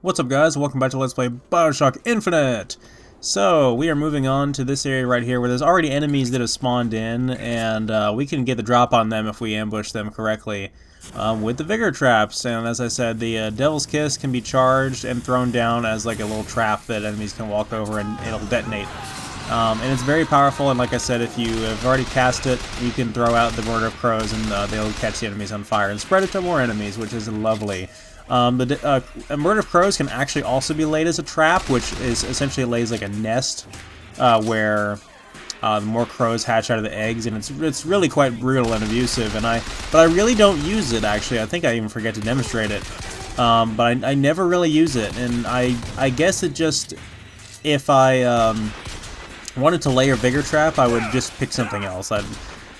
What's up, guys? Welcome back to Let's Play Bioshock Infinite! So, we are moving on to this area right here where there's already enemies that have spawned in, and we can get the drop on them if we ambush them correctly with the Vigor Traps. And as I said, the Devil's Kiss can be charged and thrown down as like a little trap that enemies can walk over and it'll detonate. And it's very powerful, and like I said, if you have already cast it, you can throw out the Murder of Crows and they'll catch the enemies on fire and spread it to more enemies, which is lovely. A Murder of Crows can actually also be laid as a trap, which is essentially lays like a nest where the more crows hatch out of the eggs, and it's really quite brutal and abusive. But I really don't use it actually. I think I even forget to demonstrate it. But I never really use it, and I guess it just if I wanted to lay a Vigor Trap, I would just pick something else.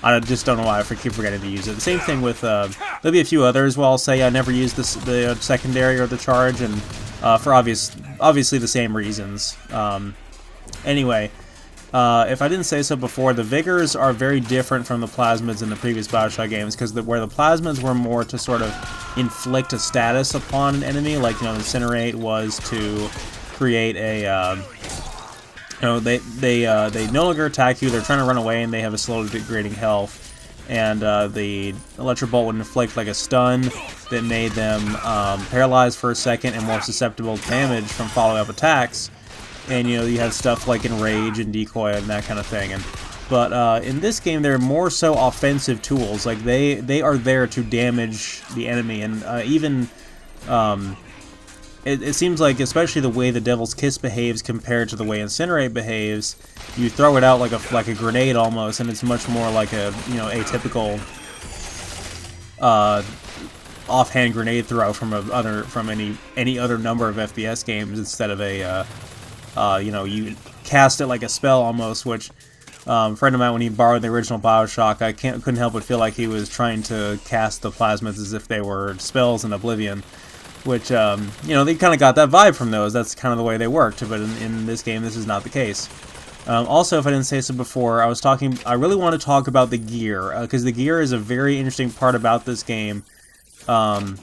I just don't know why I keep forgetting to use it. The same thing with, there'll be a few others where I'll say I never use the secondary or the charge, and for obviously the same reasons. Anyway, if I didn't say so before, the Vigors are very different from the Plasmids in the previous Bioshock games, because where the Plasmids were more to sort of inflict a status upon an enemy, like, Incinerate was to create a, they no longer attack you, they're trying to run away, and they have a slowly degrading health. And the Electro Bolt would inflict like a stun that made them paralyzed for a second and more susceptible to damage from follow-up attacks. And you have stuff like Enrage and Decoy and that kind of thing. But in this game, they're more so offensive tools. Like they are there to damage the enemy, and even it seems like, especially the way the Devil's Kiss behaves compared to the way Incinerate behaves, you throw it out like a grenade almost, and it's much more like a atypical offhand grenade throw from any other number of FPS games, instead of a you cast it like a spell almost. Which a friend of mine, when he borrowed the original Bioshock, I couldn't help but feel like he was trying to cast the Plasmids as if they were spells in Oblivion. Which, they kind of got that vibe from those. That's kind of the way they worked, but in this game, this is not the case. Also, if I didn't say so before, I really want to talk about the gear, because the gear is a very interesting part about this game that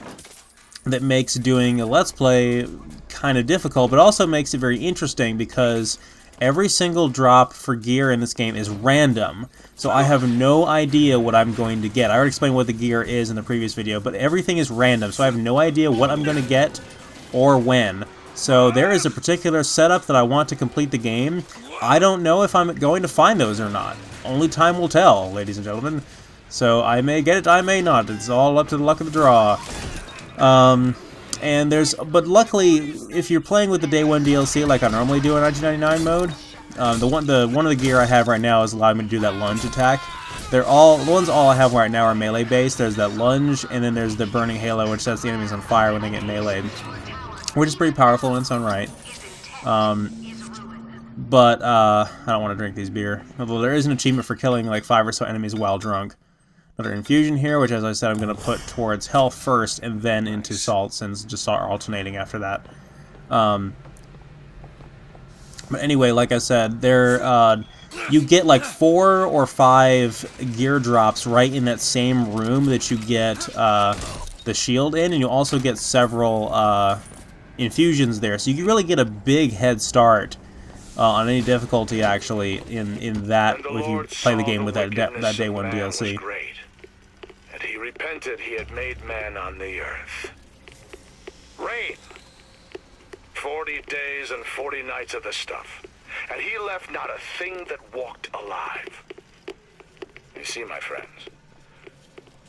makes doing a Let's Play kind of difficult, but also makes it very interesting, because every single drop for gear in this game is random, so I have no idea what I'm going to get. I already explained what the gear is in the previous video, but everything is random, so I have no idea what I'm going to get or when. So there is a particular setup that I want to complete the game. I don't know if I'm going to find those or not. Only time will tell, ladies and gentlemen. So I may get it, I may not. It's all up to the luck of the draw. But luckily, if you're playing with the Day 1 DLC like I normally do in 1999 mode, one of the gear I have right now has allowed me to do that lunge attack. The ones I have right now are melee based. There's that lunge, and then there's the burning halo, which sets the enemies on fire when they get meleeed, which is pretty powerful in its own right. But I don't want to drink these beer. Although there is an achievement for killing like 5 or so enemies while drunk. Another infusion here, which, as I said, I'm going to put towards health first and then into salt, since just start alternating after that. But anyway, like I said, you get like 4 or 5 gear drops right in that same room that you get the shield in, and you also get several infusions there. So you really get a big head start on any difficulty, actually, in that if you play the game with that Day 1 DLC. He repented he had made man on the earth. Rain. 40 days and 40 nights of the stuff, and he left not a thing that walked alive. You see, my friends,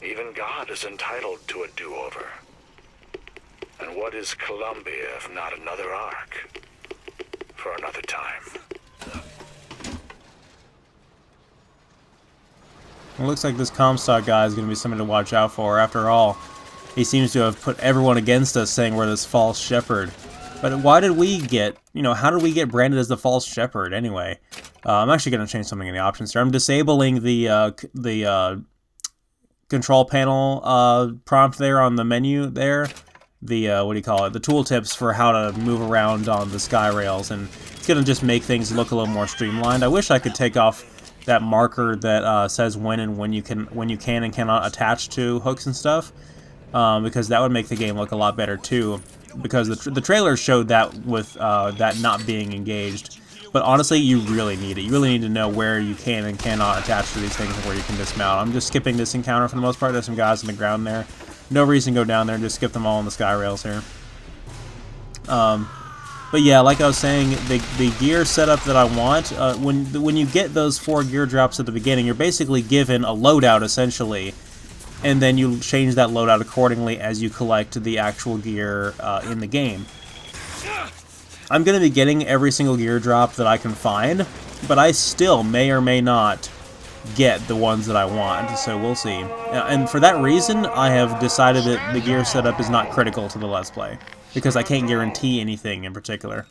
even God is entitled to a do-over. And what is Columbia if not another ark? For another time. It looks like this Comstock guy is going to be something to watch out for. After all, he seems to have put everyone against us, saying we're this false shepherd. But why did we get, how did we get branded as the false shepherd anyway? I'm actually going to change something in the options here. I'm disabling the control panel prompt there on the menu there. What do you call it? The tooltips for how to move around on the sky rails, and it's going to just make things look a little more streamlined. I wish I could take off that marker that says when you can and cannot attach to hooks and stuff, because that would make the game look a lot better too. because the trailer showed that with that not being engaged. But honestly, you really need it. You really need to know where you can and cannot attach to these things and where you can dismount. I'm just skipping this encounter for the most part. There's some guys on the ground there. No reason to go down there and just skip them all on the sky rails here. But yeah, like I was saying, the gear setup that I want, when you get those 4 gear drops at the beginning, you're basically given a loadout, essentially. And then you change that loadout accordingly as you collect the actual gear in the game. I'm going to be getting every single gear drop that I can find, but I still may or may not get the ones that I want, so we'll see. And for that reason, I have decided that the gear setup is not critical to the Let's Play, because I can't guarantee anything in particular.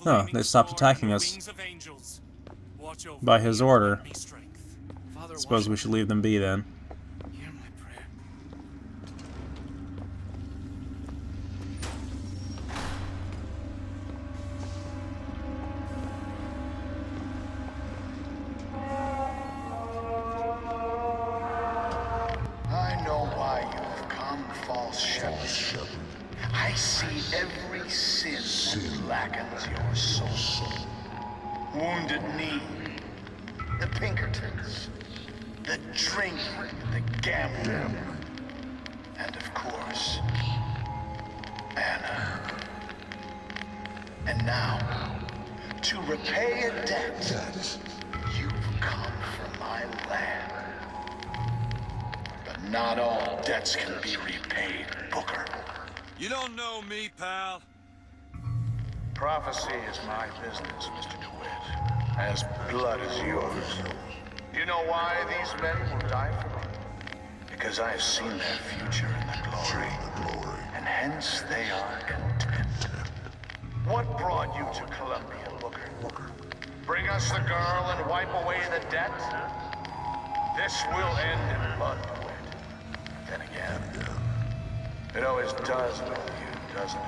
Oh, they stopped attacking us. By his order. Suppose we should leave them be then. I see every sin that blackens your soul. Wounded knee, the Pinkertons, the drinking, the gambling, and of course, Anna. And now, to repay a debt, you've come from my land. But not all debts can be repaid, Booker. You don't know me, pal. Prophecy is my business, Mr. DeWitt. As blood is yours. You know why these men will die for me? Because I have seen their future in the glory. And hence they are content. What brought you to Columbia, Booker? Bring us the girl and wipe away the debt? This will end in blood, DeWitt. Then again, it always does with you, doesn't it?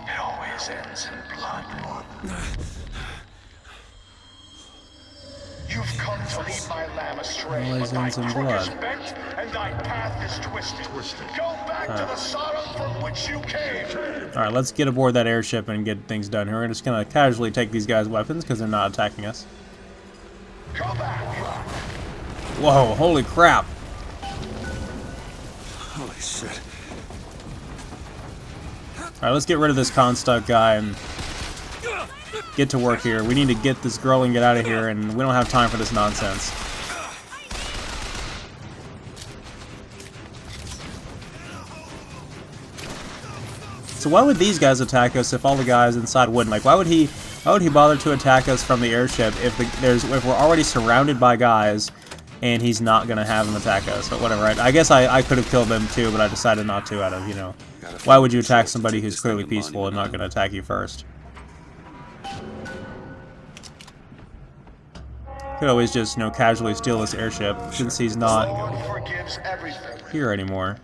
It always ends in blood. You've come to lead my lamb astray, Always but thy ends in crook blood. is bent and thy path is twisted. Go back to the Sodom from which you came. Alright, let's get aboard that airship and get things done here. We're just gonna casually take these guys' weapons because they're not attacking us. Go back. Whoa, holy crap. Holy shit. Alright, let's get rid of this Comstock guy and get to work here. We need to get this girl and get out of here, and we don't have time for this nonsense. So why would these guys attack us if all the guys inside wouldn't? Like, why would he bother to attack us from the airship if if we're already surrounded by guys and he's not gonna have them attack us? But whatever, right? I guess I could have killed them too, but I decided not to out of, you know, why would you attack somebody who's clearly peaceful and not gonna attack you first? Could always just, you know, casually steal this airship since he's not Lord forgives everything, here anymore.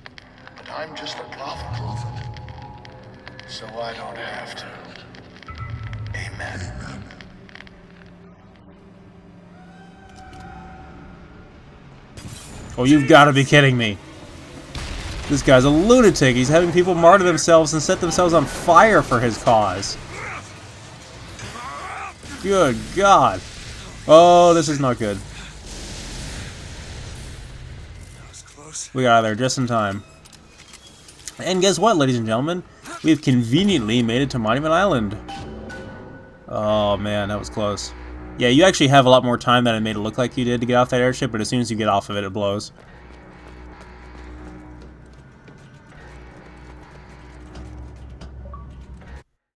but I'm just a prophet. So I don't have to. Amen. Oh, you've got to be kidding me. This guy's a lunatic. He's having people martyr themselves and set themselves on fire for his cause. Good God. Oh, this is not good. That was close. We got out of there just in time. And guess what, ladies and gentlemen? We've conveniently made it to Monument Island. Oh, man, that was close. Yeah, you actually have a lot more time than it made it look like you did to get off that airship, but as soon as you get off of it, it blows.